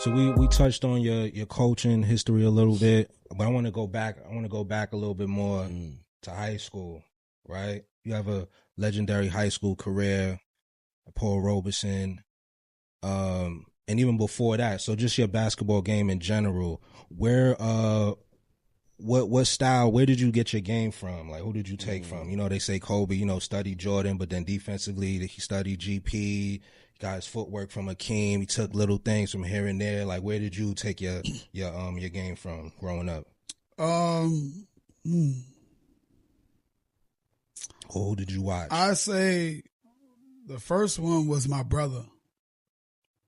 So we touched on your coaching history a little bit, but I want to go back. I want to go back a little bit more to high school, right? You have a legendary high school career, Paul Robeson, and even before that. So just your basketball game in general. What style? Where did you get your game from? Like, who did you take from? You know, they say Kobe, studied Jordan, but then defensively he studied GP. Got his footwork from Akeem. He took little things from here and there. Like, where did you take your game from growing up? Or who did you watch? I say the first one was my brother.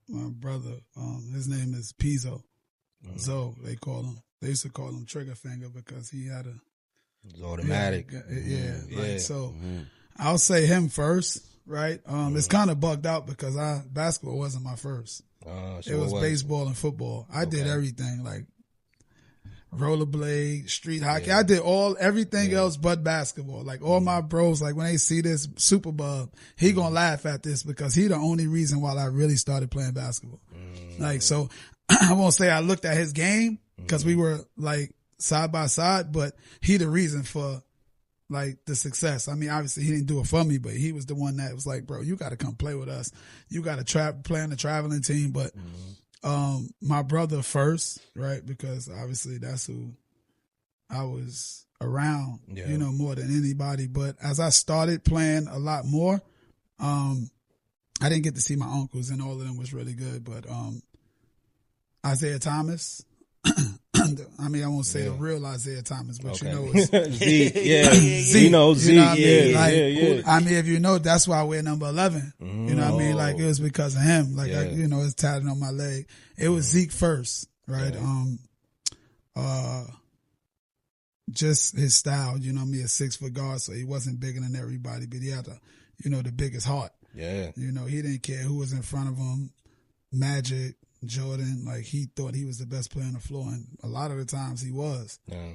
His name is Pizzo. So they used to call him Trigger Finger because he had a... It was automatic. So I'll say him first. Right, it's kind of bugged out because basketball wasn't my first. It was baseball and football. I did everything, like rollerblade, street hockey. I did everything else but basketball. Like all my bros, like when they see this Super Bub, he gonna laugh at this because he the only reason why I really started playing basketball. Like, so I won't say I looked at his game because we were like side by side, but he the reason for like the success. I mean, obviously he didn't do it for me, but he was the one that was like, bro, you got to come play with us. You got to play on the traveling team. But my brother first, right? Because obviously that's who I was around, more than anybody. But as I started playing a lot more, I didn't get to see my uncles, and all of them was really good. But Isaiah Thomas, I mean, I won't say the real Isaiah Thomas, but it's Zeke. Zeke. Zeke. I mean, if you know, that's why I wear number 11. You know what I mean? Like, it was because of him. Like, it's tatted on my leg. It was Zeke first, right? Just his style, you know what I mean? A 6-foot guard, so he wasn't bigger than everybody, but he had the biggest heart. Yeah. He didn't care who was in front of him. Magic, Jordan, like he thought he was the best player on the floor, and a lot of the times he was. Yeah.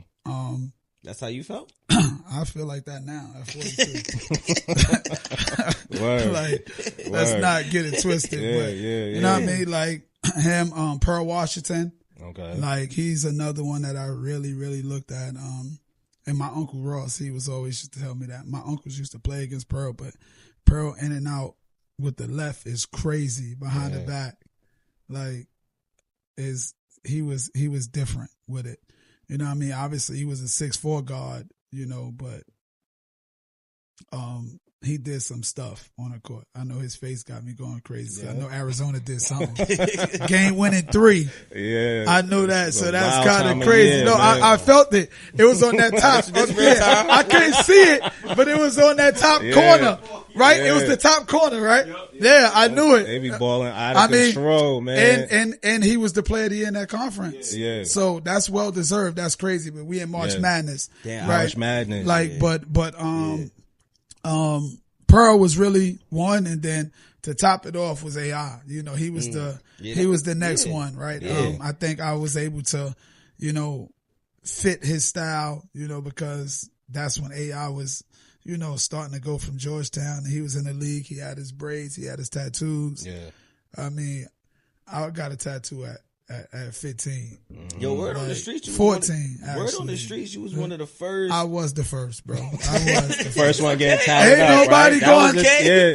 That's how you felt? I feel like that now at 42. Let's not get it twisted. You know what I mean? Like him, Pearl Washington. Okay. Like he's another one that I really, really looked at. And my Uncle Ross, he was always used to tell me that. My uncles used to play against Pearl, but Pearl in and out with the left is crazy behind the back. Like, he was different with it. You know what I mean? Obviously, he was a 6'4" guard, but he did some stuff on the court. I know his face got me going crazy. Yeah. I know Arizona did something. Game winning 3. Yeah. I know that. So that's kind of crazy. No, I felt it. It was on that top. I couldn't see it, but it was on that top corner. Right? It was the top corner, right? Yeah, I knew it. They be balling out of control, man. And he was the player of the year in that conference. Yeah. So that's well deserved. That's crazy. But we in March Madness. Damn. Right? March Madness. Like, but Pearl was really one, and then to top it off was AI. He was the next one, right? Yeah. I think I was able to, fit his style, because that's when AI was, starting to go from Georgetown. He was in the league. He had his braids. He had his tattoos. Yeah. I mean, I got a tattoo at 15. Yo, word on the streets. 14. Word on the streets. You was one of the first. I was the first, bro. I was the first one getting tatted Ain't up, nobody right? going.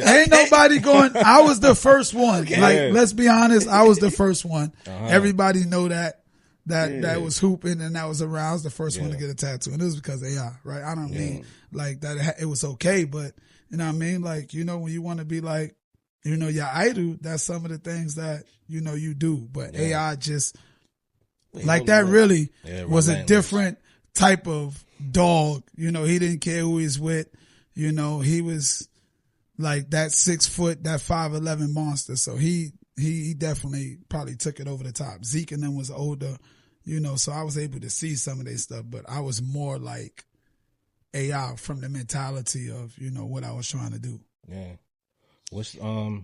Ain't nobody going. I was the first one. Okay. Like, let's be honest. I was the first one. Everybody know that was hooping and that was around. I was the first one to get a tattoo, and it was because of AI, right? I don't mean like that. It was okay, but you know what I mean. Like, when you want to be like, your idol, that's some of the things that you do. But AI just like that really was a different type of dog. He didn't care who he's with. He was like that 6 foot, that 5'11" monster. So he definitely probably took it over the top. Zeke and them was older, so I was able to see some of their stuff, but I was more like AI from the mentality of, what I was trying to do. Yeah. What you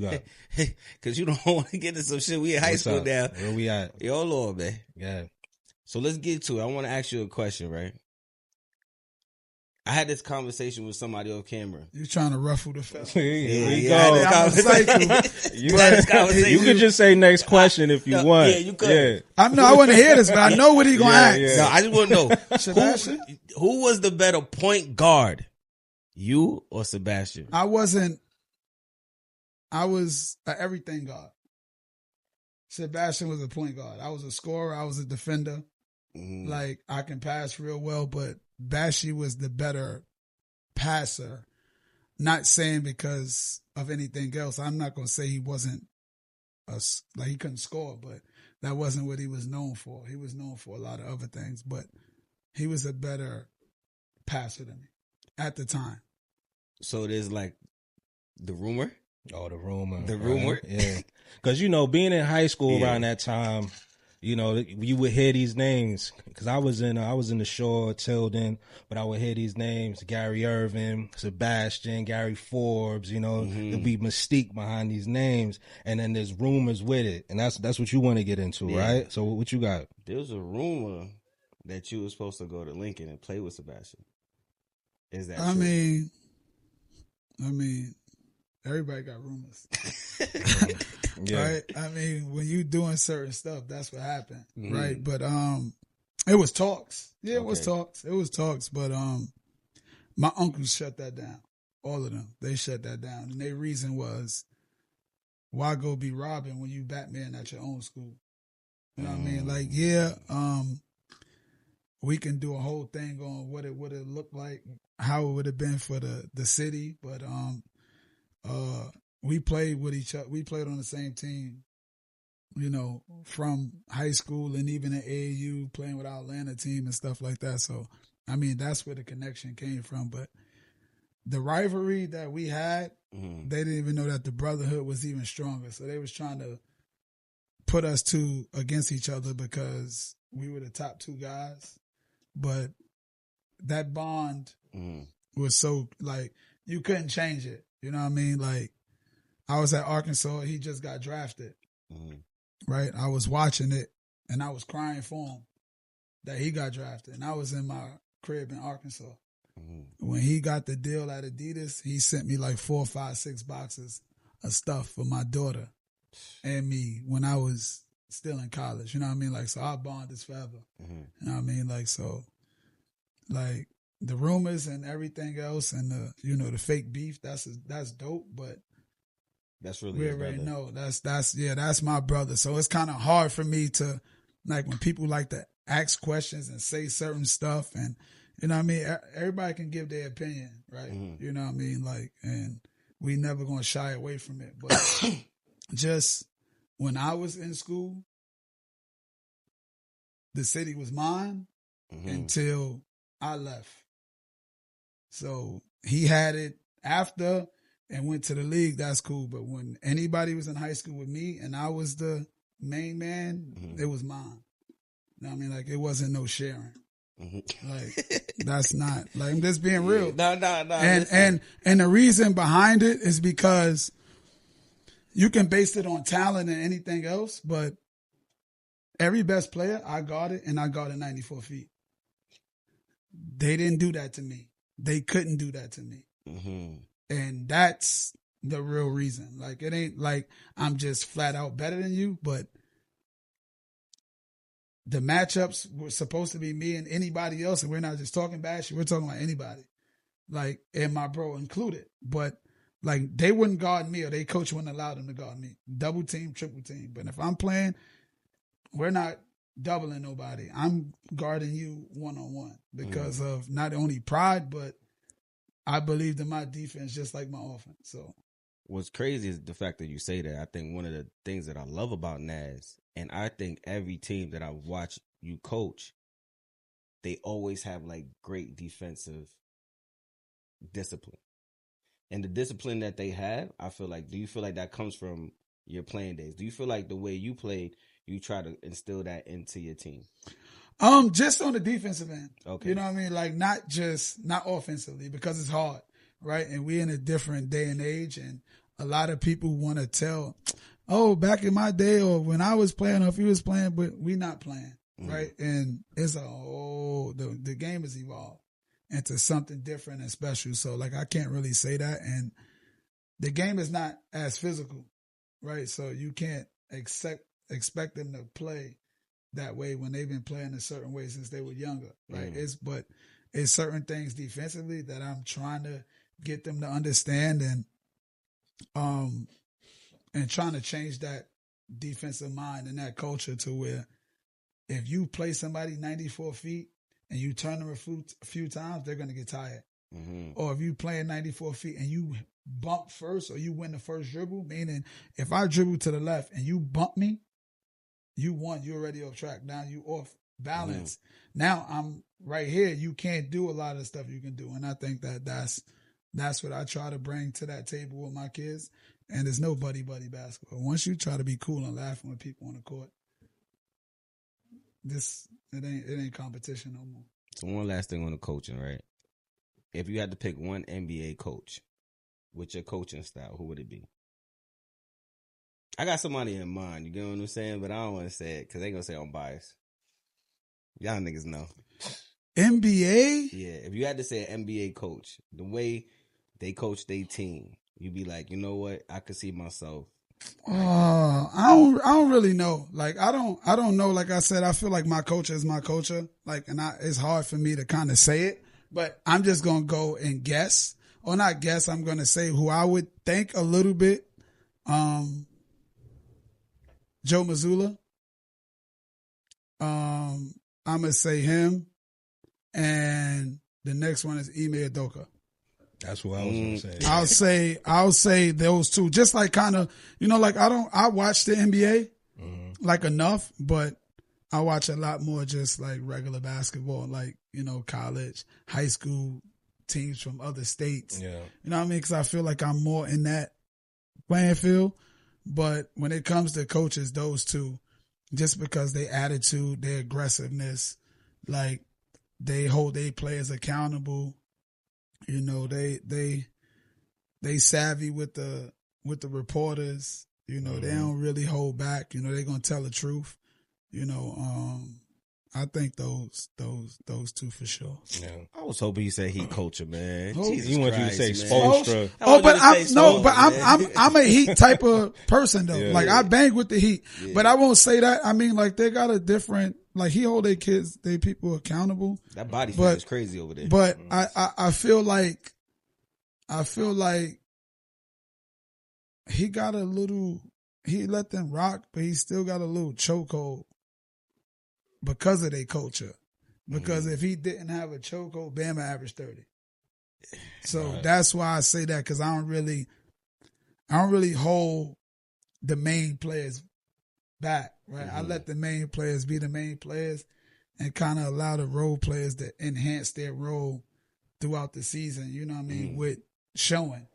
got? Cause you don't want to get into some shit. We in high school now. Where we at? Yo, Lord, man. Yeah. So let's get to it. I want to ask you a question, right? I had this conversation with somebody off camera. You trying to ruffle the feathers. You could just say next question if you want. Yeah, you could. I want to hear this, but I know what he gonna ask. Yeah. No, I just want to know Sebastian? who was the better point guard, you or Sebastian? I was an everything guard. Sebastian was a point guard. I was a scorer. I was a defender. Mm-hmm. Like, I can pass real well, but Bashi was the better passer. Not saying because of anything else. I'm not going to say he wasn't he couldn't score, but that wasn't what he was known for. He was known for a lot of other things, but he was a better passer than me at the time. So there's like the rumor. Oh, the rumor. The rumor? Yeah. Because, being in high school around that time, you would hear these names. Because I was in the Shaw, Tilden, but I would hear these names: Gary Ervin, Sebastian, Gary Forbes. There'd be mystique behind these names, and then there's rumors with it, and that's what you want to get into, right? So what you got? There's a rumor that you were supposed to go to Lincoln and play with Sebastian. Is that true? I mean, everybody got rumors. Yeah. Right? I mean, when you doing certain stuff, that's what happened. Mm-hmm. Right? But it was talks. Yeah, it was talks. It was talks. But my uncles shut that down. All of them. They shut that down. And their reason was, why go be Robin when you Batman at your own school? You know what I mean? Like, we can do a whole thing on what it would have looked like, how it would have been for the city, but we played with each other. We played on the same team, from high school and even at AAU, playing with our Atlanta team and stuff like that. So, I mean, that's where the connection came from. But the rivalry that we had, they didn't even know that the brotherhood was even stronger. So they was trying to put us two against each other because we were the top two guys. But that bond was so, like, you couldn't change it. You know what I mean? Like, I was at Arkansas. He just got drafted, right? I was watching it, and I was crying for him that he got drafted. And I was in my crib in Arkansas. When he got the deal at Adidas, he sent me like 4, 5, 6 boxes of stuff for my daughter and me when I was still in college. You know what I mean? Like, so our bond is forever. You know what I mean? Like, so, like, the rumors and everything else and the fake beef, that's dope, but that's really we already know that's my brother. So it's kind of hard for me to, like, when people like to ask questions and say certain stuff, and you know what I mean, everybody can give their opinion, right? You know what I mean? Like, and we never gonna shy away from it. But just when I was in school, the city was mine until I left. So he had it after and went to the league, that's cool. But when anybody was in high school with me and I was the main man, it was mine. You know what I mean? Like, it wasn't no sharing. Like, that's not, like, I'm just being real. No. And the reason behind it is because you can base it on talent and anything else, but every best player, I guarded, and I guarded 94 feet. They didn't do that to me. They couldn't do that to me. And that's the real reason. Like, it ain't like I'm just flat out better than you, but the matchups were supposed to be me and anybody else, and we're not just talking bad shit. We're talking about anybody, like, and my bro included. But, like, they wouldn't guard me, or their coach wouldn't allow them to guard me. Double team, triple team. But if I'm playing, we're not doubling nobody. I'm guarding you one-on-one because of not only pride, but I believed in my defense just like my offense. So what's crazy is the fact that you say that. I think one of the things that I love about Naz, and I think every team that I've watched you coach, they always have, like, great defensive discipline. And the discipline that they have, I feel like, do you feel like that comes from your playing days? Do you feel like the way you played, you try to instill that into your team? Just on the defensive end. Okay. You know what I mean? Like, not offensively, because it's hard, right? And we're in a different day and age, and a lot of people want to tell, oh, back in my day, or when I was playing, or if he was playing, but we not playing, right? And it's the game has evolved. into something different and special. So like I can't really say that. And the game is not as physical, right? So you can't expect them to play that way when they've been playing a certain way since they were younger, right? It's certain things defensively that I'm trying to get them to understand and trying to change that defensive mind and that culture to where if you play somebody 94 feet and you turn them a few times, they're going to get tired. Or if you play 94 feet and you bump first or you win the first dribble, meaning if I dribble to the left and you bump me, you won. You're already off track. Now you off balance. Now I'm right here. You can't do a lot of the stuff you can do. And I think that's what I try to bring to that table with my kids. And there's no buddy-buddy basketball. Once you try to be cool and laughing with people on the court, it ain't competition no more. So one last thing on the coaching, right? If you had to pick one NBA coach with your coaching style, who would it be? I got somebody in mind, you get what I'm saying? But I don't want to say it because they going to say I'm biased. Y'all niggas know. NBA? Yeah, if you had to say an NBA coach, the way they coach their team, you'd be like, you know what? I could see myself. I don't really know. Like I don't know. Like I said, I feel like my culture is my culture. Like, and it's hard for me to kind of say it, but I'm just gonna go and guess, or not guess. I'm gonna say who I would think a little bit. Joe Mazzulla. I'm gonna say him, and the next one is Ime Udoka. That's what I was gonna say. I'll say those two. Just like kind of, like I watch the NBA like enough, but I watch a lot more just like regular basketball, like, college, high school teams from other states. Yeah. You know what I mean? Because I feel like I'm more in that playing field. But when it comes to coaches, those two, just because their attitude, their aggressiveness, like they hold their players accountable. They savvy with the reporters. They don't really hold back. They're gonna tell the truth. I think those two for sure. Yeah. I was hoping you said heat culture, man. You want you to say Spoelstra. I'm a Heat type of person though. Yeah, like I bang with the Heat, but I won't say that. I mean, like they got a different. Like he hold their kids, their people accountable. That body fat is crazy over there. But I feel like he got a little. He let them rock, but he still got a little chokehold because of their culture. Because if he didn't have a chokehold, Bama averaged 30. So that's why I say that, because I don't really hold the main players back, right? I let the main players be the main players and kind of allow the role players to enhance their role throughout the season, you know what I mean, with showing.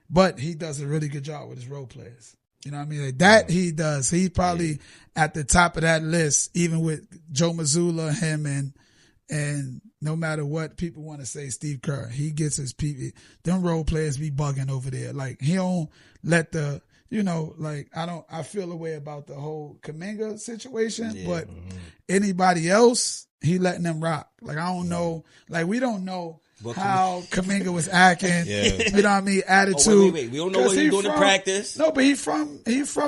But he does a really good job with his role players. You know what I mean? Like that he does. He's probably at the top of that list, even with Joe Mazzulla, him, and no matter what people want to say, Steve Kerr, he gets his people. Them role players be bugging over there. Like he don't let the, I feel a way about the whole Kuminga situation, but anybody else, he letting them rock. Like I don't know, like we don't know how Kuminga was acting. You know what I mean? Attitude. Oh, wait. We don't know what he's doing in practice. No, but he from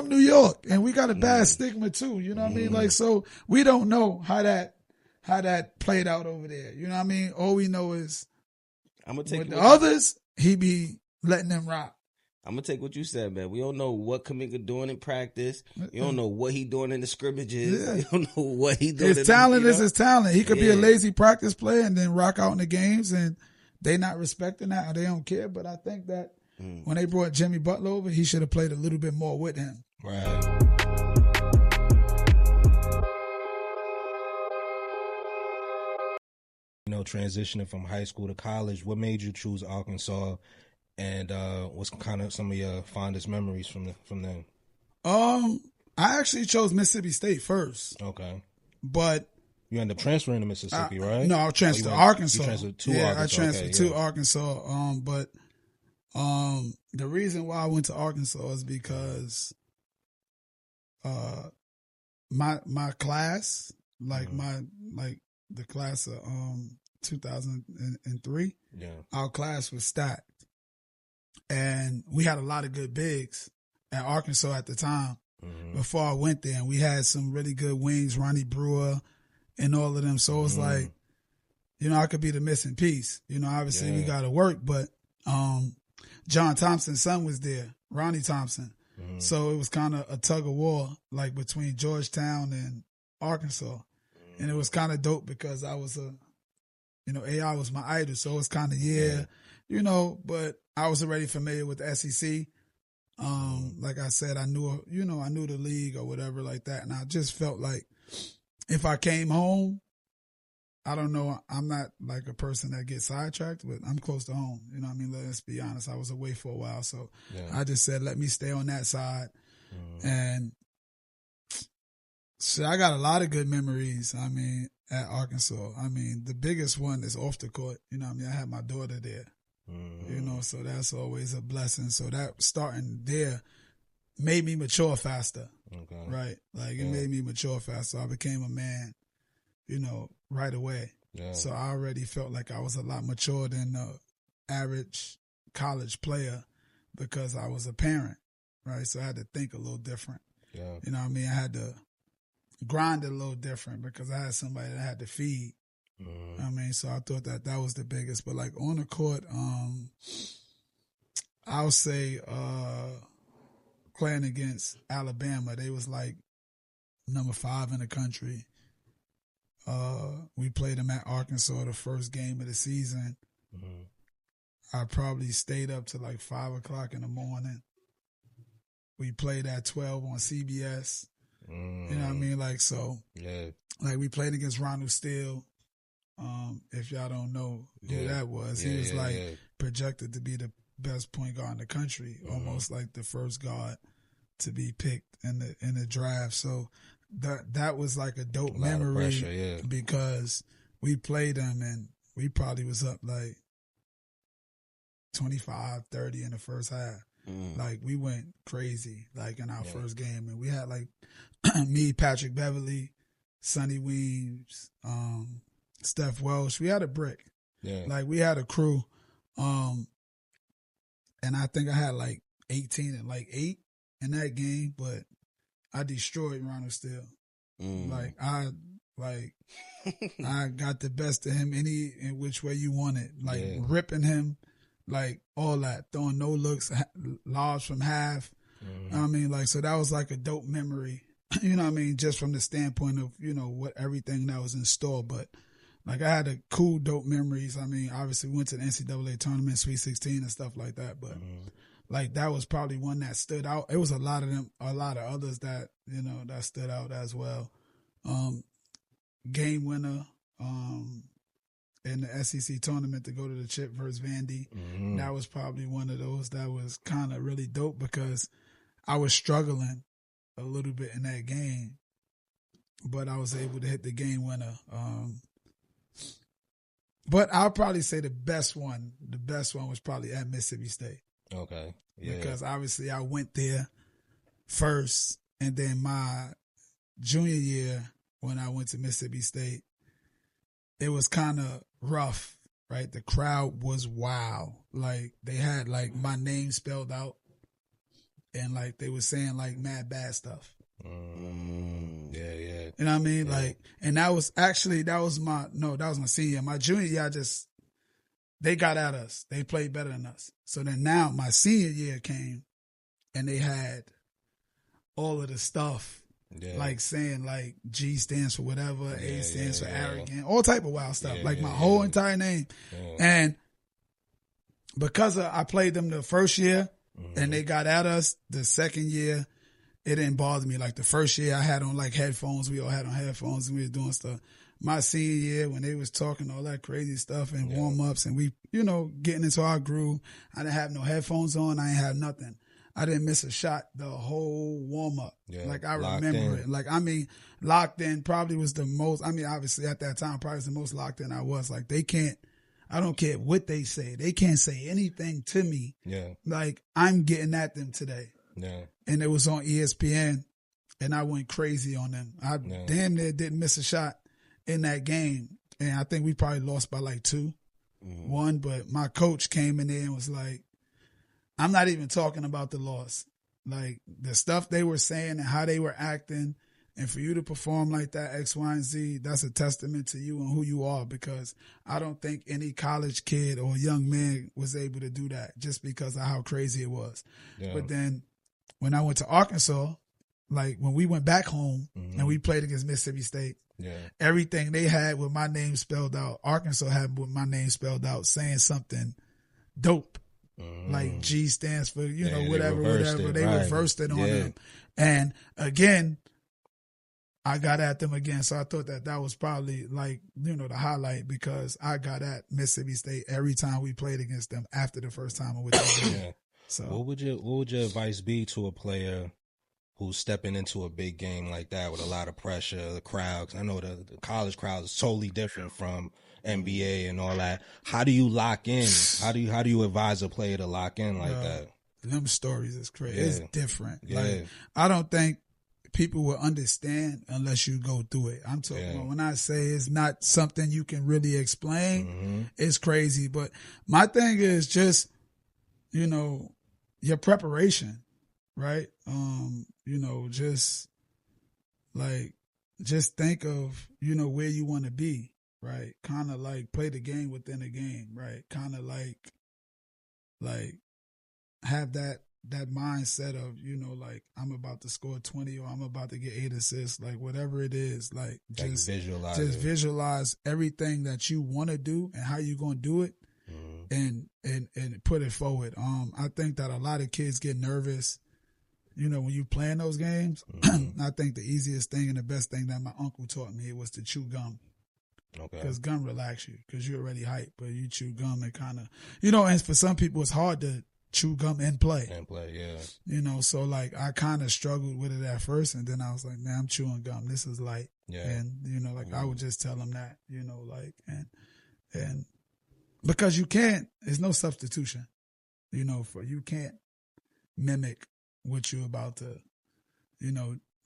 New York, and we got a bad stigma too. You know what I mean? Like, so we don't know how that played out over there. You know what I mean? All we know is I'm gonna take with the others, he be letting them rock. I'm gonna take what you said, man. We don't know what Kuminga doing in practice. You don't know what he doing in the scrimmages. You don't know what he doing. His talent is his talent. He could be a lazy practice player and then rock out in the games, and they not respecting that or they don't care. But I think that when they brought Jimmy Butler over, he should have played a little bit more with him. Right. Transitioning from high school to college, what made you choose Arkansas? And what's kind of some of your fondest memories from them? I actually chose Mississippi State first. Okay. But you ended up transferring to Mississippi, right? No, I transferred to Arkansas. You transferred to Arkansas. I transferred to Arkansas. But the reason why I went to Arkansas is because my class, like the class of 2003. Yeah. Our class was stacked. And we had a lot of good bigs at Arkansas at the time before I went there. And we had some really good wings, Ronnie Brewer and all of them. So it was like, you know, I could be the missing piece. You know, obviously we got to work, but John Thompson's son was there, Ronnie Thompson. So it was kind of a tug of war, like between Georgetown and Arkansas. And it was kind of dope because I was AI was my idol. So it was kind of, you know, but I was already familiar with the SEC. Like I said, I knew the league or whatever like that. And I just felt like if I came home, I don't know, I'm not like a person that gets sidetracked, but I'm close to home. You know what I mean? Let's be honest. I was away for a while. So I just said, let me stay on that side. And so I got a lot of good memories, I mean, at Arkansas. I mean, the biggest one is off the court. You know what I mean? I had my daughter there. You know, so that's always a blessing. So that starting there made me mature faster. Right? Like it made me mature faster. I became a man, you know, right away. So I already felt like I was a lot mature than the average college player because I was a parent, right? So I had to think a little different. You know what I mean? I had to grind a little different because I had somebody that I had to feed. I mean, so I thought that was the biggest. But like on the court, I'll say playing against Alabama, they was like number 5 in the country. We played them at Arkansas the first game of the season. I probably stayed up to like 5 o'clock in the morning. We played at 12 on CBS. You know what I mean? Like, so, like we played against Ronald Steele. If y'all don't know who that was, he was projected to be the best point guard in the country, almost like the first guard to be picked in the draft. So that was like a dope memory pressure, because we played them and we probably was up like 25-30 in the first half. Like we went crazy like in our first game, and we had like me, Patrick Beverly, Sonny Weems, Steph Welsh. We had a brick. Like we had a crew. And I think I had like 18 and like 8 in that game, but I destroyed Ronald Steele. Like I got the best of him in which way you want it. Like ripping him, like all that, throwing no looks, lobs from half. I mean, like, so that was like a dope memory. You know what I mean? Just from the standpoint of, you know, what everything that was in store. But like I had a cool, dope memories. I mean, obviously we went to the NCAA tournament, Sweet 16 and stuff like that. But like that was probably one that stood out. It was a lot of them, a lot of others that, you know, that stood out as well. Game winner in the SEC tournament to go to the chip versus Vandy. That was probably one of those that was kind of really dope because I was struggling a little bit in that game, but I was able to hit the game winner. But I'll probably say the best one was probably at Mississippi State. Okay. Because obviously I went there first, and then my junior year when I went to Mississippi State, it was kind of rough, right? The crowd was wild. Like they had like my name spelled out, and like they were saying like mad bad stuff. Yeah. You know what I mean? Like, and that was my senior. My junior year, they got at us. They played better than us. So then now my senior year came and they had all of the stuff, like saying like G stands for whatever, A stands for arrogant, all type of wild stuff, like my whole entire name. And because I played them the first year and they got at us the second year, it didn't bother me. Like the first year I had on like headphones. We all had on headphones and we were doing stuff. My senior year when they was talking all that crazy stuff and warm-ups and we, you know, getting into our groove, I didn't have no headphones on. I ain't have nothing. I didn't miss a shot the whole warm-up. Like I remember it. Like, I mean, locked in probably was the most, I mean, obviously at that time probably was the most locked in I was. Like I don't care what they say. They can't say anything to me. Like I'm getting at them today. And it was on ESPN, and I went crazy on them. I damn near didn't miss a shot in that game and I think we probably lost by like 2-1. But my coach came in there and was like, I'm not even talking about the loss. Like the stuff they were saying and how they were acting, and for you to perform like that, X, Y, and Z, that's a testament to you and who you are, because I don't think any college kid or young man was able to do that just because of how crazy it was. Yeah. But then when I went to Arkansas, like when we went back home and we played against Mississippi State, everything they had with my name spelled out, Arkansas had with my name spelled out, saying something dope. Like G stands for, whatever. They reversed it on them. And again, I got at them again. So I thought that was probably like, the highlight, because I got at Mississippi State every time we played against them after the first time I went there. So what would your advice be to a player who's stepping into a big game like that with a lot of pressure, the crowd? 'Cause I know the college crowd is totally different from NBA and all that. How do you lock in? How do you advise a player to lock in like that? Them stories is crazy. It's different. Like, I don't think people will understand unless you go through it. I'm talking about when I say it's not something you can really explain, it's crazy. But my thing is just, your preparation, right? Just think of, where you want to be, right? Kind of like play the game within a game, right? Kind of like have that mindset of, like I'm about to score 20 or I'm about to get 8 assists, like whatever it is, like just visualize everything that you want to do and how you're going to do it, and put it forward. I think that a lot of kids get nervous, when you playing those games. I think the easiest thing and the best thing that my uncle taught me was to chew gum. Okay. Because gum relax you, because you're already hyped, but you chew gum and kind of, and for some people it's hard to chew gum and play. So like I kind of struggled with it at first, and then I was like, man, I'm chewing gum. This is light. And, I would just tell them that, and because you can't, there's no substitution, you can't mimic what you're about to,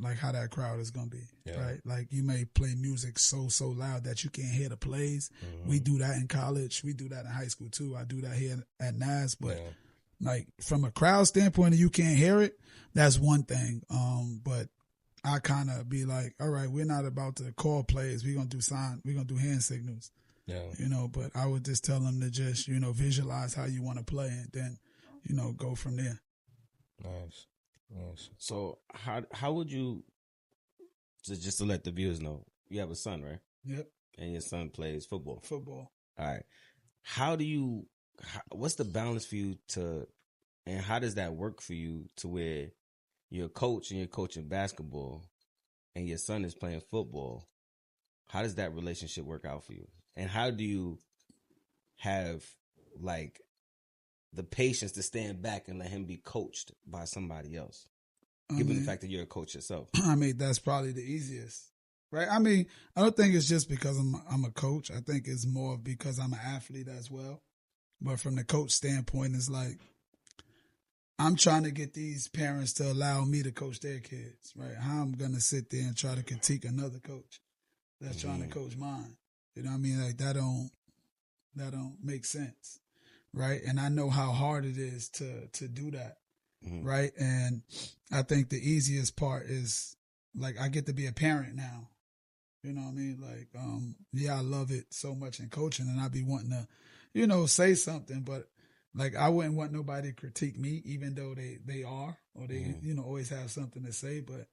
like how that crowd is going to be, right? Like you may play music so loud that you can't hear the plays. We do that in college. We do that in high school too. I do that here at NAS, but like from a crowd standpoint and you can't hear it, that's one thing. But I kind of be like, all right, we're not about to call plays. We're going to do hand signals, but I would just tell them to just, visualize how you want to play and then, go from there. Nice. So how would you, just to let the viewers know, you have a son, right? Yep. And your son plays football. All right. What's the balance for you and how does that work for you to where you're a coach and you're coaching basketball and your son is playing football? How does that relationship work out for you? And how do you have like the patience to stand back and let him be coached by somebody else, given the fact that you're a coach yourself? I mean, that's probably the easiest, right? I mean, I don't think it's just because I'm a coach. I think it's more because I'm an athlete as well. But from the coach standpoint, it's like I'm trying to get these parents to allow me to coach their kids, right? How I'm going to sit there and try to critique another coach that's trying to coach mine. You know what I mean? Like that don't make sense. Right. And I know how hard it is to do that. Right. And I think the easiest part is like, I get to be a parent now. You know what I mean? Like, I love it so much in coaching and I be wanting to, say something, but like, I wouldn't want nobody to critique me, even though they are, or they, always have something to say, but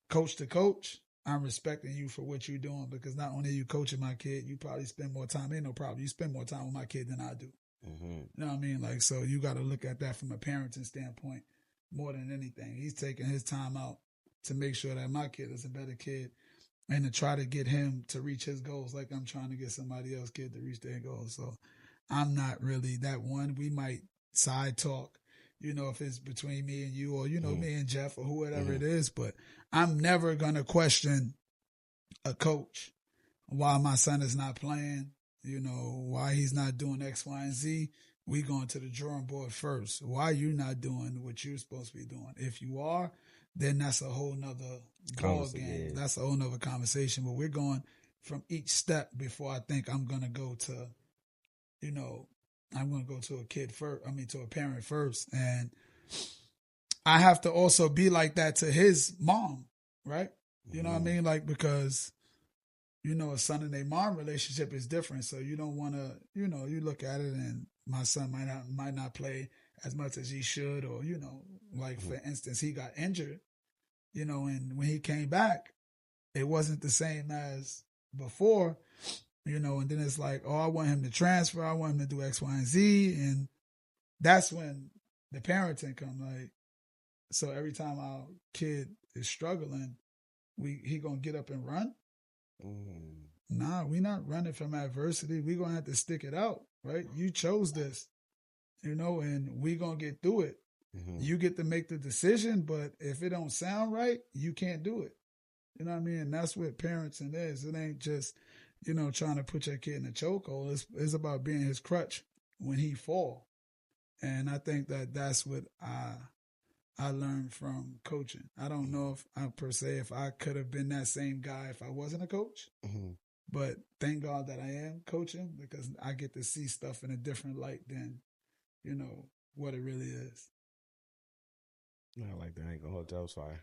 coach to coach, I'm respecting you for what you're doing, because not only are you coaching my kid, you probably spend more time, ain't no problem. You spend more time with my kid than I do. You know what I mean? Like, so you got to look at that from a parenting standpoint more than anything. He's taking his time out to make sure that my kid is a better kid and to try to get him to reach his goals like I'm trying to get somebody else's kid to reach their goals. So I'm not really that one. We might side talk, if it's between me and you or, me and Jeff or whoever it is, but I'm never going to question a coach why my son is not playing. Why he's not doing X, Y, and Z. We going to the drawing board first. Why you not doing what you're supposed to be doing? If you are, then that's a whole nother ball game. Yeah. That's a whole nother conversation. But we're going from each step before I think I'm going to go to, you know, I'm going to go to a kid first. I mean, to a parent first. And I have to also be like that to his mom, right? You know what I mean? Like, because, you know, a son and a mom relationship is different. So you don't want to, you know, you look at it and my son might not play as much as he should, or, you know, like for instance, he got injured, you know, and when he came back, it wasn't the same as before, you know, and then it's like, oh, I want him to transfer. I want him to do X, Y, and Z. And that's when the parenting come. Like, so every time our kid is struggling, he gonna get up and run? Nah, we not running from adversity. We gonna have to stick it out, right? You chose this, you know, and we gonna get through it. You get to make the decision, but if it don't sound right, you can't do it. You know what I mean? And that's what parenting is. It ain't just, you know, trying to put your kid in a chokehold. It's about being his crutch when he fall. And I think that's what I learned from coaching. I don't know if I could have been that same guy if I wasn't a coach. But thank God that I am coaching, because I get to see stuff in a different light than, you know, what it really is. I like that. I ain't gonna hold that was fire.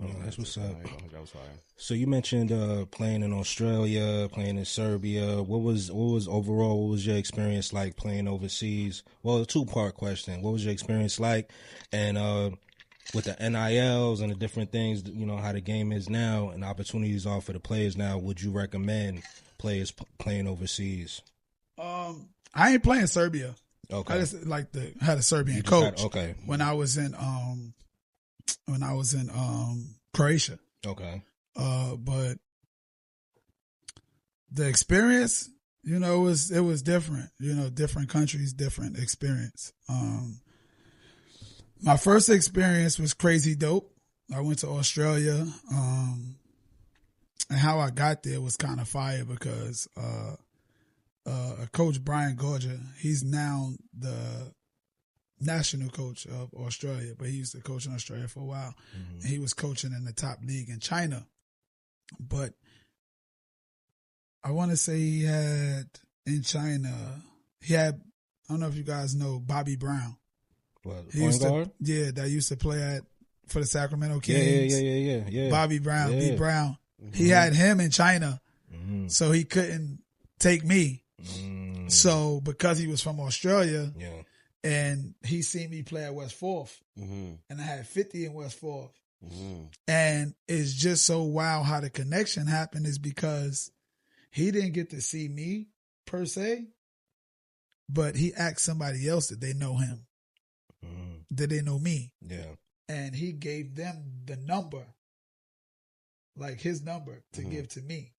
Yeah, that's what's up. That was fire. So you mentioned playing in Australia, playing in Serbia. What was overall? What was your experience like playing overseas? Well, a 2-part question. What was your experience like, and with the NILs and the different things, you know, how the game is now and opportunities are for the players now? Would you recommend players playing overseas? I ain't playing Serbia. Okay. I just had a Serbian coach. Okay. When I was in Croatia. Okay. But the experience, you know, it was different. You know, different countries, different experience. My first experience was crazy dope. I went to Australia. And how I got there was kind of fire because Coach Brian Gorger, he's now the national coach of Australia, but he used to coach in Australia for a while. And he was coaching in the top league in China. But I want to say he had, in China, I don't know if you guys know Bobby Brown. What, Point guard? Yeah, that used to play for the Sacramento Kings. Yeah. Bobby Brown, yeah. B. Brown. He had him in China, so he couldn't take me. So because he was from Australia, and he seen me play at West Fourth, and I had 50 in West Fourth. And it's just so wild how the connection happened is because he didn't get to see me per se, but he asked somebody else that they know him, that they know me. Yeah. And he gave them the number, like his number to give to me.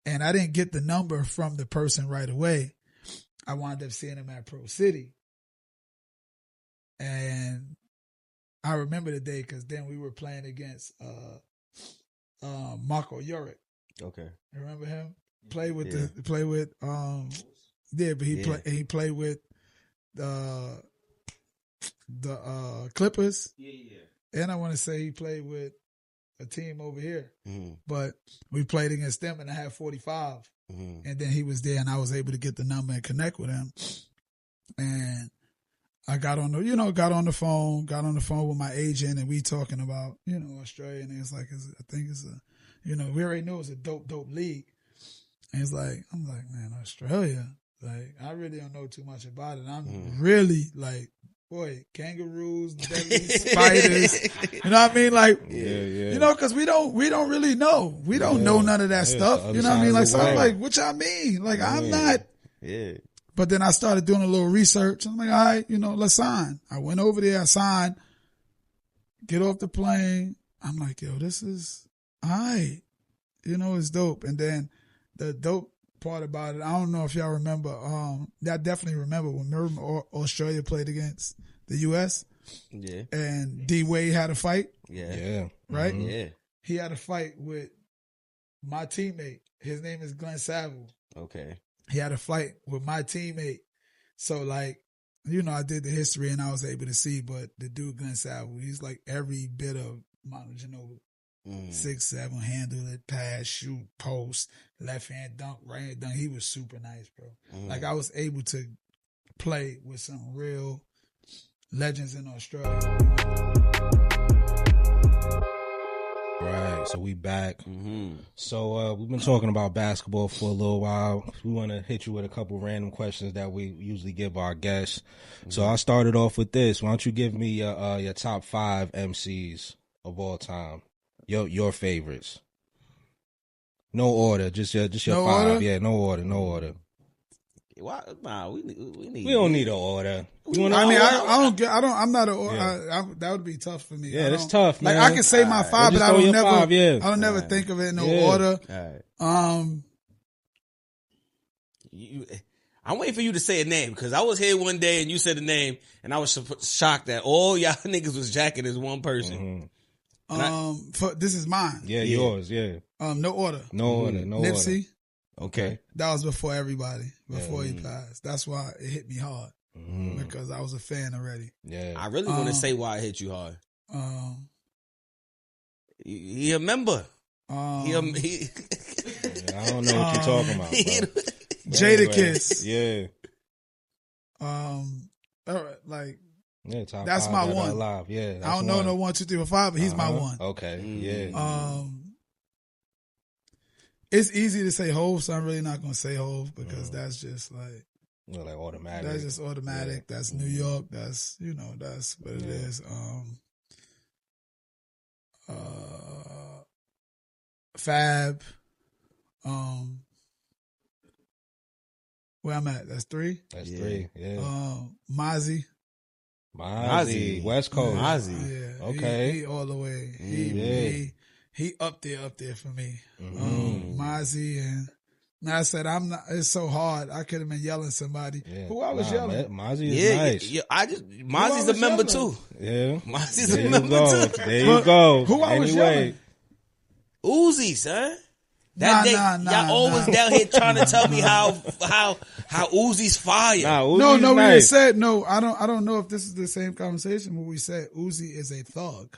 And I didn't get the number from the person right away. I wound up seeing him at Pro City. And I remember the day because then we were playing against Marco Juric. Okay. You remember him? But he played with the Clippers. Yeah. And I want to say he played with a team over here. But we played against them and I had 45. And then he was there and I was able to get the number and connect with him. And I got on the phone with my agent and we talking about, you know, Australia. And it's like, we already knew it was a dope league. And it's like, I'm like, man, Australia, like, I really don't know too much about it. I'm really like, boy, kangaroos, deadly spiders. You know what I mean? Like, you know, cause we don't really know. We don't know none of that stuff. You know what I mean? Like, so I'm like, what y'all mean? Like, I'm not. Yeah. But then I started doing a little research. I'm like, all right, you know, let's sign. I went over there, I signed, get off the plane. I'm like, yo, this is all right. You know, it's dope. And then the dope part about it, I don't know if y'all remember, I definitely remember when Australia played against the U.S. Yeah. And D Wade had a fight. Yeah. Right? Yeah. He had a fight with my teammate. His name is Glenn Saville. Okay. He had a fight with my teammate. So, like, you know, I did the history and I was able to see, but the dude Glenn Saville, he's like every bit of Manu Ginobili. Mm. 6'7", handle it, pass, shoot, post, left hand dunk, right hand dunk. He was super nice, bro. Like I was able to play with some real legends in Australia. Right, so we back. Mm-hmm. So we've been talking about basketball for a little while. We want to hit you with a couple random questions that we usually give our guests. So I started off with this. Why don't you give me your top 5 MCs of all time? Your favorites. No order, just your No 5. order? Yeah, no order. Why? Nah, we need. We don't need an order. You wanna, I mean, I'm not a. Yeah. That would be tough for me. Yeah, that's tough, Like man. I can say my 5, but I throw don't your never. 5, yeah. I don't never think of it in no Yeah. order. All right. I'm waiting for you to say a name because I was here one day and you said a name and I was shocked that all y'all niggas was jacking as one person. This is mine. Yeah, yours. Yeah. No order. No order. No order. Nipsey. Okay. That was before everybody. Before he passed. That's why it hit me hard because I was a fan already. Yeah. I really want to say why it hit you hard. He a member. I don't know what you're talking about. Jadakiss. Yeah. Like Yeah, top that's 5 my that are one. alive. Yeah, that's I don't know one. no 1, 2, 3, 4, 5, but he's my one. Okay. Yeah. It's easy to say Hove, so I'm really not gonna say Hove because that's just like Like automatic. that's just automatic. Yeah. That's New York. That's that's what it is. Fab. Where I'm at? That's 3. That's 3. Yeah. Mozzie. Mozzie. West Coast. Mozzie. Yeah. Okay. He all the way. He up there for me. Mozzie and I said I'm not. It's so hard. I could have been yelling at somebody. Yeah. Who I was yelling. Mozzie is nice. Yeah. Mozzie's a member too. Yeah. Mozzie's a member too. There you go. Who I was yelling? Uzi, son. That day, y'all always down here trying to tell me how Uzi's fire. Uzi's we nice. just said no. I don't know if this is the same conversation, but we said Uzi is a thug.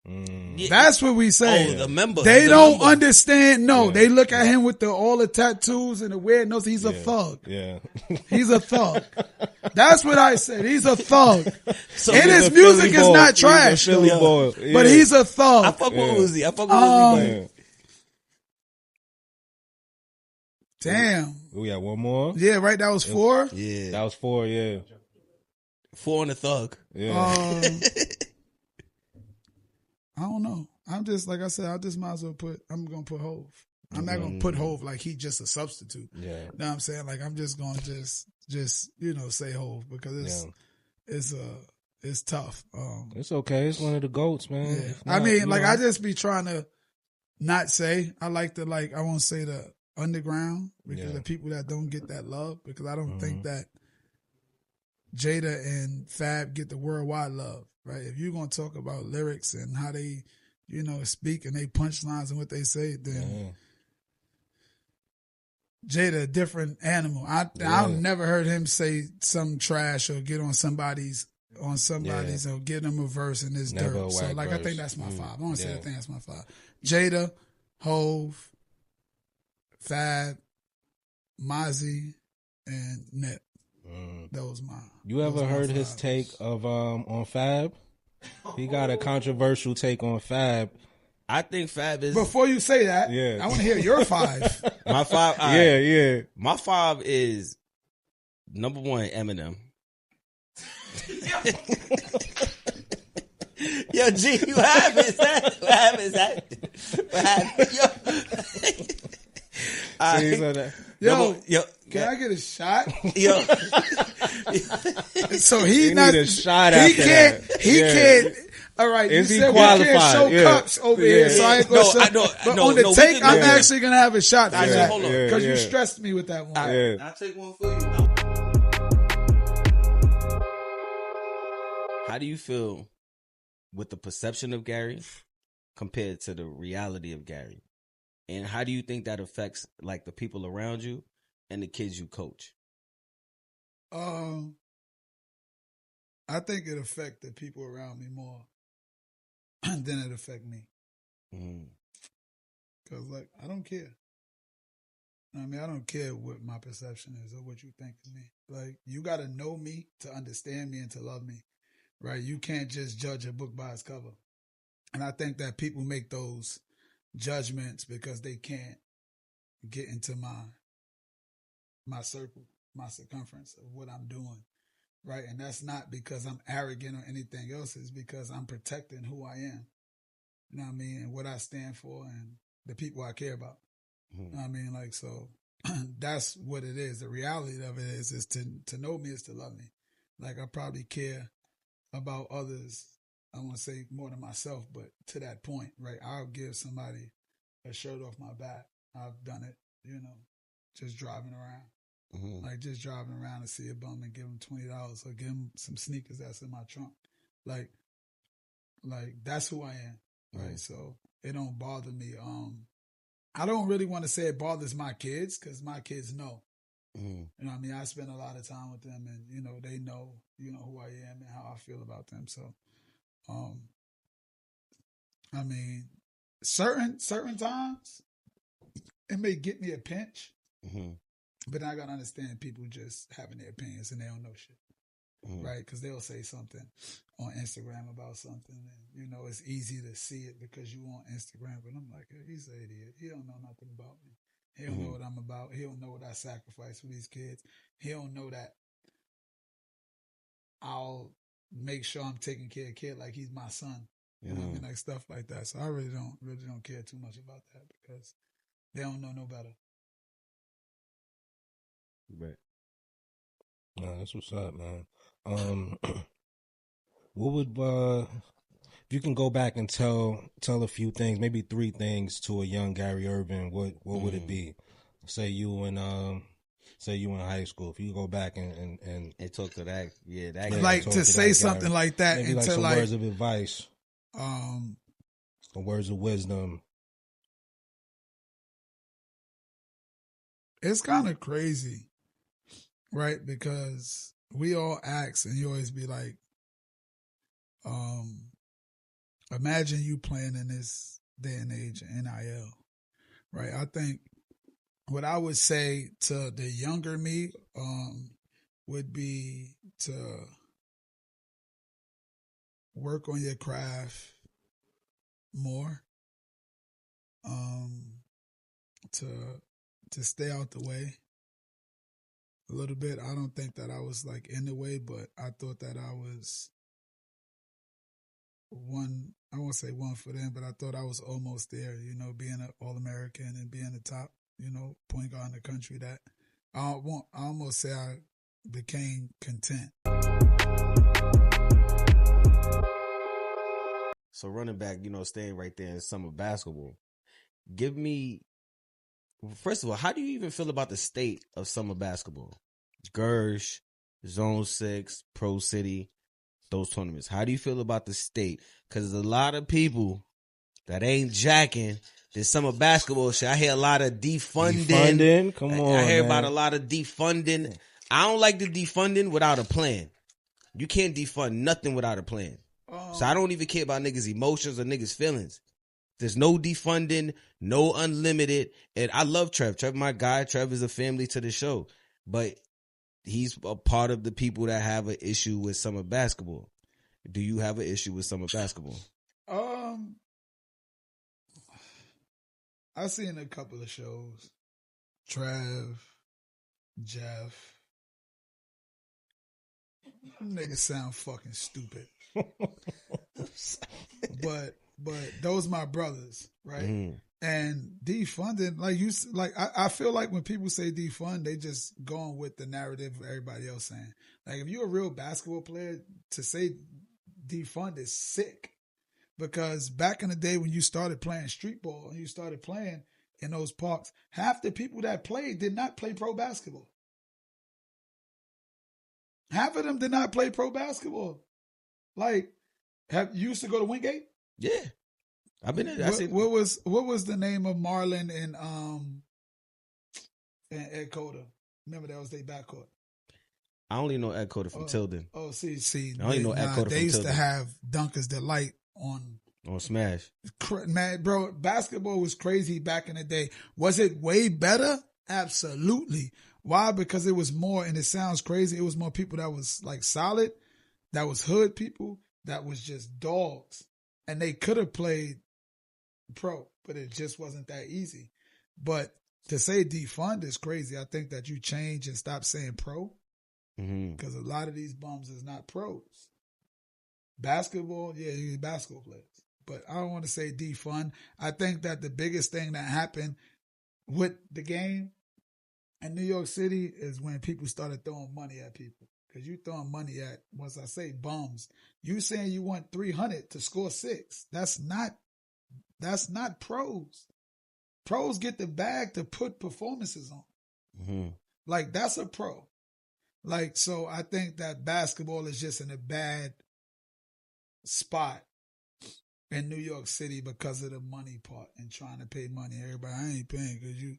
Yeah. That's what we say. Oh, the member. They don't understand. No, they look at him with all the tattoos and the weird nose. He's a thug. Yeah. He's a thug. That's what I said. He's a thug. So and his music is not trash, though, but he's a thug. I fuck with Uzi. Uzi. Damn. We got one more. Yeah, right. That was 4. Yeah, that was 4. Yeah. 4 on the thug. Yeah. I don't know. I'm just like I said. I just might as well I'm gonna put Hove. I'm not gonna put Hove like he just a substitute. Yeah. You know what I'm saying? Like I'm just gonna just say Hove because it's tough. It's okay. It's one of the GOATs, man. Yeah. Not, I mean, like I just be trying to not say. I like to I won't say the underground because the people that don't get that love because I don't think that Jada and Fab get the worldwide love. Right, if you're gonna talk about lyrics and how they, speak and they punchlines and what they say, then Jada a different animal. I've never heard him say some trash or get on somebody's or get them a verse in this Never dirt. So verse. I think that's my 5. I want to say I think that's my 5. Jada, Hove, Fab, Mozzie, and Nip. That was mine. You ever heard his take of on Fab? He got a controversial take on Fab. I think Fab is. Before you say that, I want to hear your 5. My 5. Yeah. My 5 is number 1, Eminem. Yo, G, you have it. What happened? Yo. Yo, can I get a shot? Yo. So he not need a shot he after can't. that. He can't. All right, Is you he said qualified? we can't show cups over here, so I ain't gonna show. But on the take, I'm actually gonna have a shot for that hold on. because you stressed me with that one. I'll take one for you. How do you feel with the perception of Gary compared to the reality of Gary? And how do you think that affects like the people around you and the kids you coach? I think it affects the people around me more than it affect me. Because, like, I don't care. I mean, I don't care what my perception is or what you think of me. Like, you got to know me to understand me and to love me, right? You can't just judge a book by its cover. And I think that people make those judgments because they can't get into my circle, my circumference of what I'm doing, right? And that's not because I'm arrogant or anything else. It's because I'm protecting who I am, you know what I mean, and what I stand for and the people I care about. You know what I mean? Like, so that's what it is. The reality of it is to know me is to love me. Like, I probably care about others, I want to say more than myself, but to that point, right? I'll give somebody a shirt off my back. I've done it, you know, just driving around. Like, just driving around and see a bum and give him $20 or give him some sneakers that's in my trunk. Like that's who I am, right? So it don't bother me. I don't really want to say it bothers my kids because my kids know. You know what I mean? I spend a lot of time with them and, you know, they know, you know, who I am and how I feel about them. So, I mean, certain times it may get me a pinch, but I got to understand people just having their opinions and they don't know shit. Right? Because they'll say something on Instagram about something and, you know, it's easy to see it because you on Instagram. But I'm like, he's an idiot. He don't know nothing about me. He don't know what I'm about. He don't know what I sacrifice for these kids. He don't know that I'll make sure I'm taking care of kid like he's my son. You know what I mean? Like stuff like that. So I really don't care too much about that because they don't know no better. Right. Nah, that's what's up, man. What would if you can go back and tell a few things, maybe 3 things to a young Gary Ervin, what would it be? Say you in high school. If you go back and talk to that, like to say something like that, maybe and like to some like words of advice, some words of wisdom. It's kind of crazy, right? Because we all ask, and you always be like, imagine you playing in this day and age of NIL, right? I think what I would say to the younger me would be to work on your craft more, to stay out the way a little bit. I don't think that I was like in the way, but I thought that I was I won't say one for them, but I thought I was almost there, you know, being an All-American and being the top, you know, point guard in the country. That I almost say I became content. So running back, you know, staying right there in summer basketball, give me, first of all, how do you even feel about the state of summer basketball? Gersh, Zone 6, Pro City, those tournaments. How do you feel about the state? Because there's a lot of people that ain't jacking this summer basketball shit. I hear a lot of defunding. Come on, I hear man. about a lot of defunding. I don't like the defunding without a plan. You can't defund nothing without a plan. So I don't even care about niggas' emotions or niggas' feelings. There's no defunding, no unlimited. And I love Trev. Trev, my guy. Trev is a family to the show. But he's a part of the people that have an issue with summer basketball. Do you have an issue with summer basketball? I've seen a couple of shows. Trev, Jeff. Niggas sound fucking stupid. but those my brothers, right? And defunding, I feel like when people say defund, they just going with the narrative of everybody else saying. Like, if you're a real basketball player, to say defund is sick. Because back in the day when you started playing street ball and you started playing in those parks, half the people that played did not play pro basketball. Half of them did not play pro basketball. Like, you used to go to Wingate? Yeah. I've been there. What was the name of Marlon and Ed Cota? Remember that was their backcourt. I only know Ed Cota from Tilden. Oh, see. I only know Ed Cota from Tilden. They used to have Dunker's Delight on On Smash. Man, bro, basketball was crazy back in the day. Was it way better? Absolutely. Why? Because it was more, and it sounds crazy, it was more people that was like solid, that was hood people, that was just dogs. And they could have played pro, but it just wasn't that easy. But to say defund is crazy. I think that you change and stop saying pro, because a lot of these bums is not pros. Basketball, yeah, you basketball players. But I don't want to say defund. I think that the biggest thing that happened with the game in New York City is when people started throwing money at people. Because you throwing money at, once I say bums, you saying you want 300 to score 6. That's not pros. Pros get the bag to put performances on. Like, that's a pro. Like, so I think that basketball is just in a bad spot in New York City because of the money part and trying to pay money. Everybody, I ain't paying because you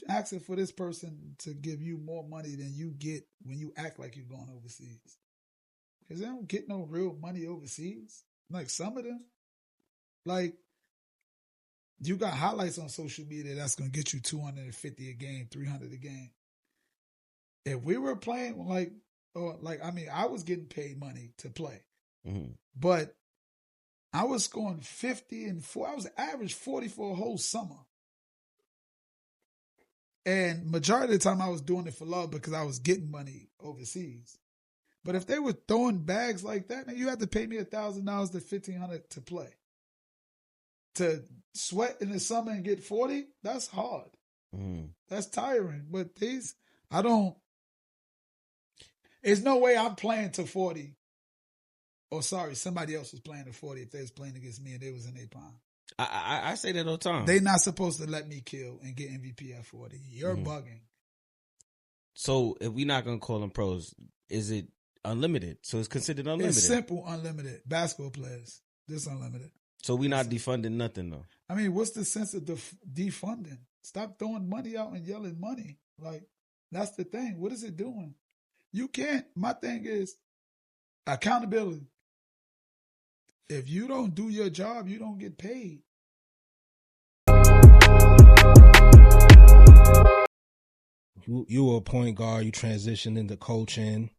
asking for this person to give you more money than you get when you act like you're going overseas. Because they don't get no real money overseas. Like some of them. Like, you got highlights on social media that's going to get you 250 a game, 300 a game. If we were playing I was getting paid money to play. But I was scoring 50 and 4. I was average 40 for a whole summer. And majority of the time I was doing it for love because I was getting money overseas. But if they were throwing bags like that, then you had to pay me $1,000 to $1,500 to play. To sweat in the summer and get 40, that's hard. That's tiring. But there's no way I'm playing to 40. Or sorry, somebody else was playing to 40 if they was playing against me and they was in their prime. I say that all the time. They not supposed to let me kill and get MVP at 40. You're bugging. So if we're not going to call them pros, is it unlimited? So it's considered unlimited? It's simple unlimited. Basketball players, this unlimited. So we're not defunding nothing though? I mean, what's the sense of defunding? Stop throwing money out and yelling money. Like, that's the thing. What is it doing? You can't. My thing is accountability. If you don't do your job, you don't get paid. You were a point guard. You transitioned into coaching.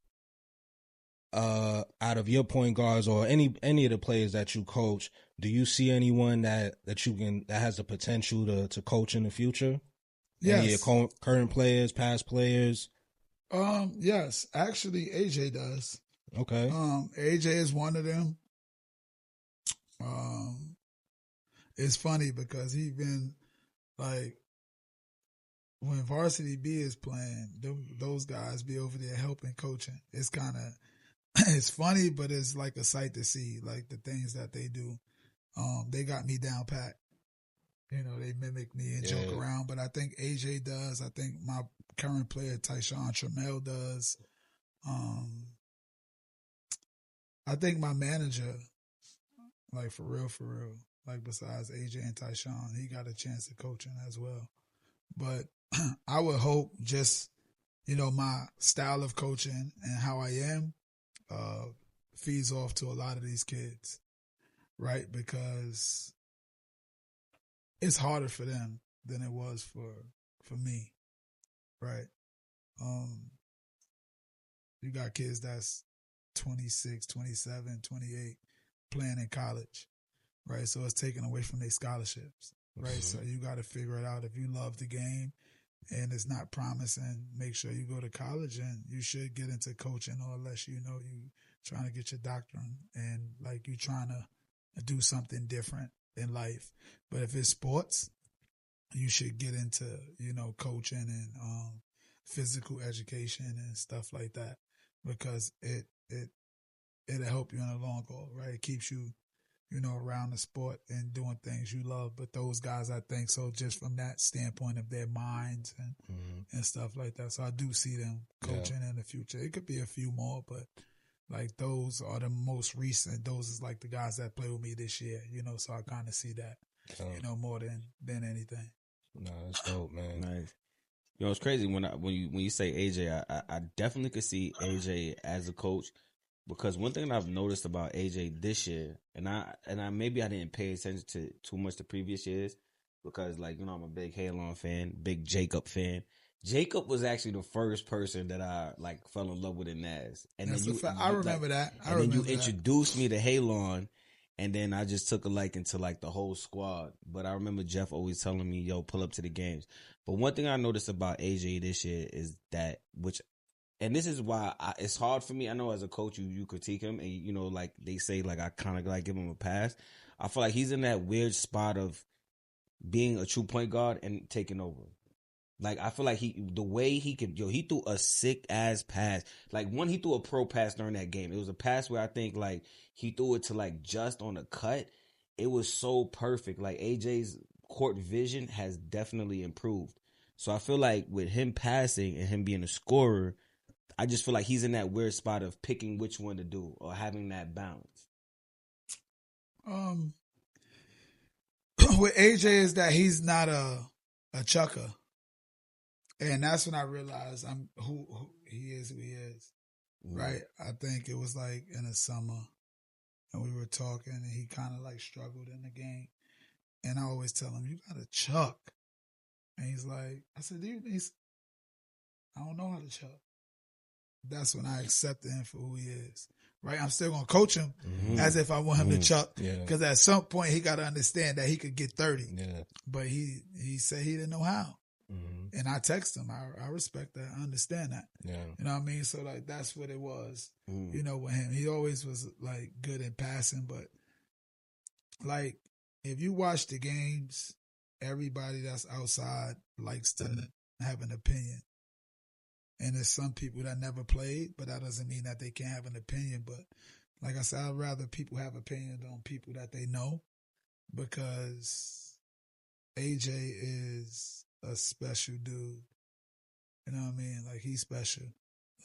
Out of your point guards or any of the players that you coach, do you see anyone that has the potential to coach in the future? Yes. Any of your current players, past players? Yes. Actually, AJ does. Okay. AJ is one of them. It's funny because he been like, when Varsity B is playing, those guys be over there helping coaching. It's kind of, it's funny, but it's like a sight to see, like the things that they do. They got me down pat. You know, they mimic me and joke around, but I think AJ does. I think my current player, Tyshawn Trammell, does. I think my manager, like for real, like besides AJ and Tyshawn, he got a chance of coaching as well. But I would hope just, my style of coaching and how I am feeds off to a lot of these kids, right? Because it's harder for them than it was for me, right? You got kids that's 26, 27, 28 playing in college, right? So it's taken away from their scholarships, right? So you got to figure it out. If you love the game and it's not promising, make sure you go to college, and you should get into coaching, or unless you trying to get your doctorate and like you trying to do something different in life. But if it's sports, you should get into, coaching and physical education and stuff like that, because it'll help you in the long haul, right? It keeps you, around the sport and doing things you love. But those guys, I think so, just from that standpoint of their minds and stuff like that. So I do see them coaching in the future. It could be a few more, but like those are the most recent. Those is like the guys that play with me this year, so I kind of see that, more than anything. No, that's dope, man. Nice. It's crazy when you say AJ, I definitely could see AJ as a coach, Because one thing I've noticed about AJ this year, and I maybe I didn't pay attention to too much the previous years, because like, you know, I'm a big Halon fan, big Jacob fan. Jacob was actually the first person that I like fell in love with in Nas, and That's then a fact. I remember that. and then you introduced me to Halon, and then I just took a liking to like the whole squad. But I remember Jeff always telling me, "Yo, pull up to the games." But one thing I noticed about AJ this year is that, and this is why it's hard for me. I know as a coach, you critique him, and you know, like they say, like I kind of like give him a pass. I feel like he's in that weird spot of being a true point guard and taking over. Like I feel like the way he could, he threw a sick ass pass. Like he threw a pro pass during that game. It was a pass where I think like he threw it to like just on a cut. It was so perfect. Like AJ's court vision has definitely improved. So I feel like with him passing and him being a scorer, I just feel like he's in that weird spot of picking which one to do or having that balance. With AJ is that he's not a chucker. And that's when I realized who he is, right? I think it was like in the summer, and we were talking, and he kind of like struggled in the game. And I always tell him, "You got to chuck." And he's like, I said, "Dude, I don't know how to chuck." That's when I accepted him for who he is, right? I'm still going to coach him as if I want him to chuck, because at some point he got to understand that he could get 30. Yeah. But he said he didn't know how. And I text him. I respect that. I understand that. Yeah. You know what I mean? So like that's what it was. You know, with him. He always was like good in passing, but like if you watch the games, everybody that's outside likes to have an opinion. And there's some people that never played, but that doesn't mean that they can't have an opinion. But like I said, I'd rather people have opinions on people that they know, because AJ is a special dude. You know what I mean? Like, he's special.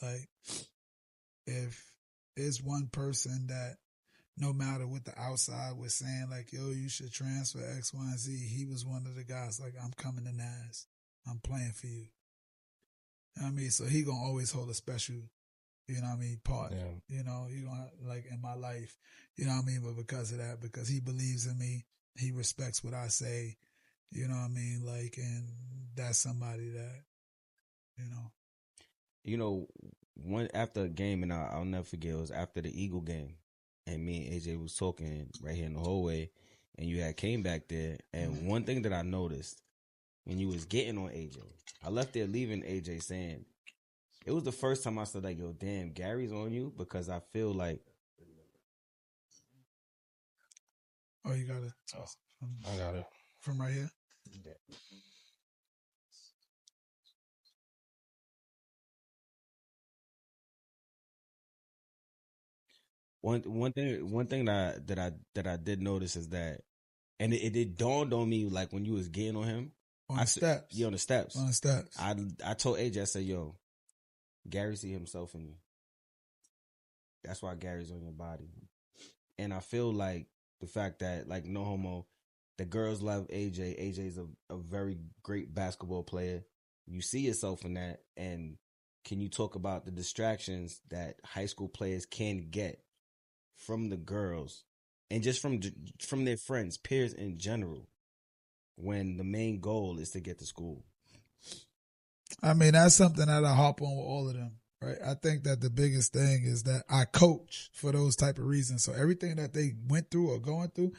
Like, if there's one person that no matter what the outside was saying, like, yo, you should transfer X, Y, and Z, he was one of the guys, like, I'm coming to Nas. I'm playing for you. You know what I mean? So he gonna always hold a special, you know what I mean, part. Yeah. You know, he gonna, like, in my life, you know what I mean? But because of that, because he believes in me, he respects what I say, you know what I mean? Like, and that's somebody that, you know. You know, one after a game, and I'll never forget, it was after the Eagle game, and me and AJ was talking right here in the hallway, and you had came back there, and one thing that I noticed when you was getting on AJ, I left there leaving AJ saying, it was the first time I said, like, yo, damn, Gary's on you, because I feel like. Oh, you got it. I got it. From right here? Yeah. One thing that I did notice is that, and it dawned on me, like when you was getting on him on the steps. Yeah, on the steps. On the steps. I told AJ, I said, yo, Gary see himself in you. That's why Gary's on your body. And I feel like the fact that, like, no homo, the girls love AJ. AJ's a very great basketball player. You see yourself in that. And can you talk about the distractions that high school players can get from the girls and just from their friends, peers in general, when the main goal is to get to school? I mean, that's something that I hop on with all of them, right? I think that the biggest thing is that I coach for those type of reasons. So everything that they went through or going through,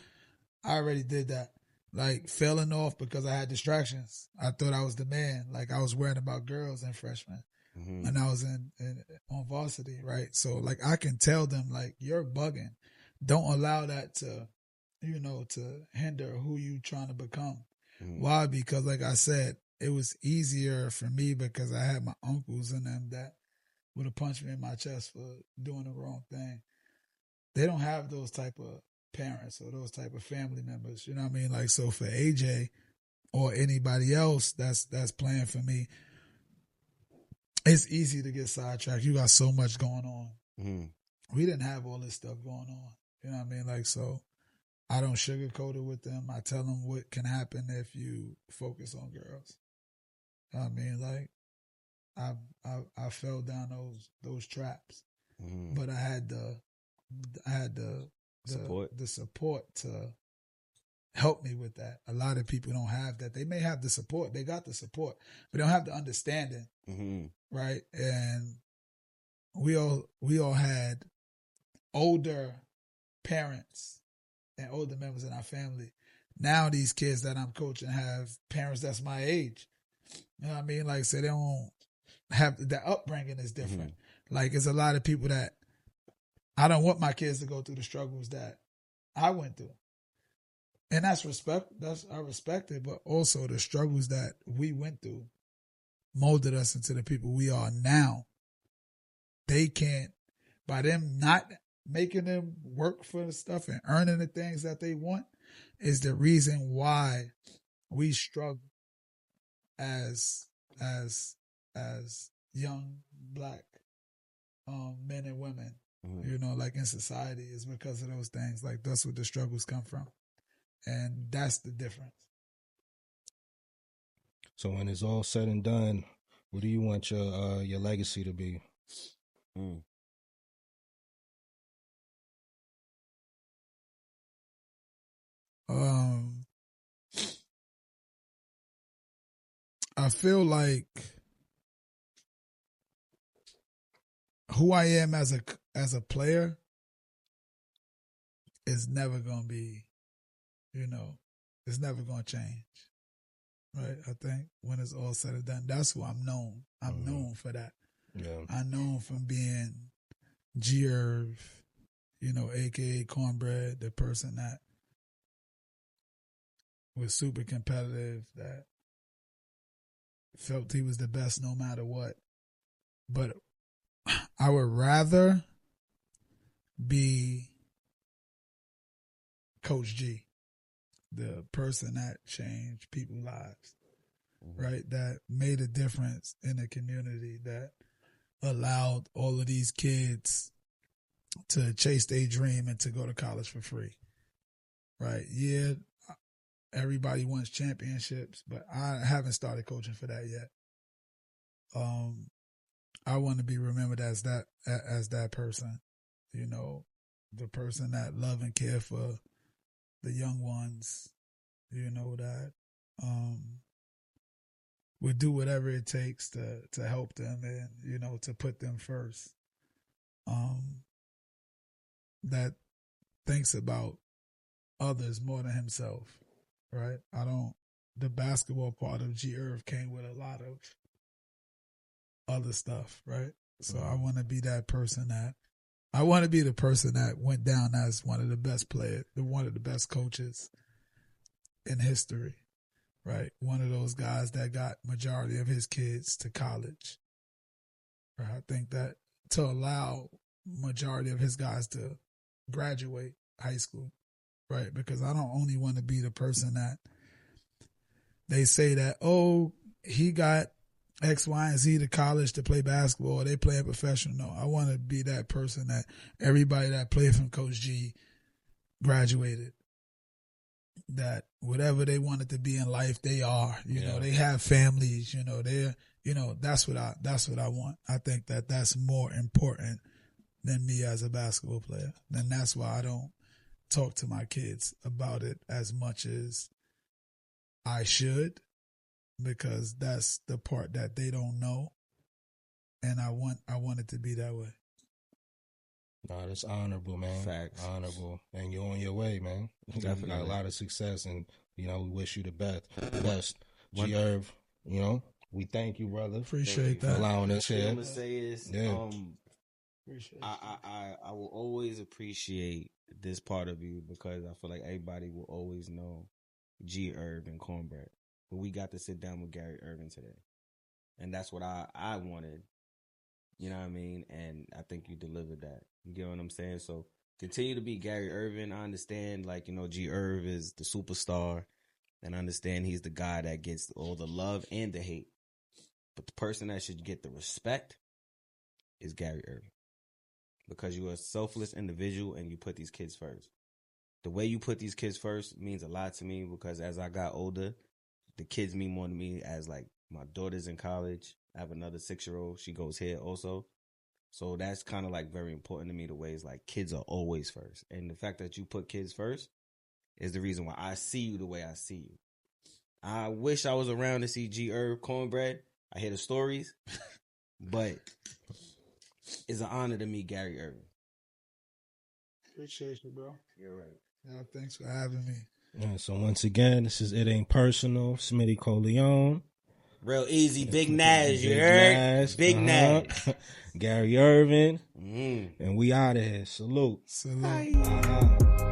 I already did that. Like, failing off because I had distractions. I thought I was the man. Like, I was worrying about girls in freshman. And I was on varsity, right? So, like, I can tell them, like, you're bugging. Don't allow that to, you know, to hinder who you trying to become. Why? Because, like I said, it was easier for me because I had my uncles and them that would have punched me in my chest for doing the wrong thing. They don't have those type of parents or those type of family members. You know what I mean? Like, so for AJ or anybody else that's playing for me, it's easy to get sidetracked. You got so much going on. We didn't have all this stuff going on. You know what I mean? Like, so I don't sugarcoat it with them. I tell them what can happen if you focus on girls. You know what I mean? Like, I fell down those traps. but I had the support to help me with that. A lot of people don't have that. They may have the support. They got the support, but they don't have the understanding. Right. And we all had older parents and older members in our family. Now these kids that I'm coaching have parents that's my age. You know what I mean? Like, so they don't have, the upbringing is different. Like, there's a lot of people that I don't want my kids to go through the struggles that I went through. And I respect it, but also the struggles that we went through molded us into the people we are now. They can't, by them not making them work for the stuff and earning the things that they want, is the reason why we struggle as young black men and women, you know, like in society, is because of those things. Like, that's where the struggles come from. And that's the difference. So when it's all said and done, what do you want your legacy to be? I feel like who I am as a player is never gonna be, you know, it's never gonna change. Right? I think when it's all said and done, that's who I'm known. I'm known for that. Yeah. I'm known from being G Erv, you know, aka Cornbread, the person that was super competitive, that felt he was the best no matter what. But I would rather be Coach G, the person that changed people's lives, right? That made a difference in the community, that allowed all of these kids to chase their dream and to go to college for free, right? Yeah, everybody wants championships, but I haven't started coaching for that yet. I want to be remembered as that person, you know, the person that love and care for the young ones, you know, that would do whatever it takes to help them and, you know, to put them first. That thinks about others more than himself, right? The basketball part of G Erv came with a lot of other stuff, right? So I want to be that person I want to be the person that went down as one of the best players, one of the best coaches in history, right? One of those guys that got majority of his kids to college. Right? I think that to allow majority of his guys to graduate high school, right? Because I don't only want to be the person that they say that, oh, he got X, Y, and Z to college to play basketball, or they play professional. No, I want to be that person that everybody that played from Coach G graduated. That whatever they wanted to be in life, they are. You know, they have families. You know, that's what I want. I think that that's more important than me as a basketball player. And that's why I don't talk to my kids about it as much as I should, because that's the part that they don't know, and I want it to be that way. No, that's honorable, man. Facts. Honorable, and you're on your way, man. Definitely. You got a lot of success, and you know we wish you the best. G Erv, you know, we thank you, brother. Appreciate for that. allowing us What I'm here. gonna say is, Appreciate I will always appreciate this part of you, because I feel like everybody will always know G Erv and Cornbread. But we got to sit down with Gary Ervin today. And that's what I wanted. You know what I mean? And I think you delivered that. You get what I'm saying? So continue to be Gary Ervin. I understand, like, you know, G Erv is the superstar. And I understand he's the guy that gets all the love and the hate. But the person that should get the respect is Gary Ervin. Because you're a selfless individual and you put these kids first. The way you put these kids first means a lot to me, because as I got older, the kids mean more to me. As like my daughter's in college. I have another 6-year-old. She goes here also. So that's kind of like very important to me, the ways like kids are always first. And the fact that you put kids first is the reason why I see you the way I see you. I wish I was around to see G. Erv Cornbread. I hear the stories, but it's an honor to meet Gary Ervin. Appreciate you, bro. You're right. Yeah, thanks for having me. Yeah, so once again, this is It Ain't Personal, Smitty Coleon. Real easy, Big Nash, you Big heard? Nash, Big Nash. Gary Ervin. And we out of here. Salute. Salute. Bye.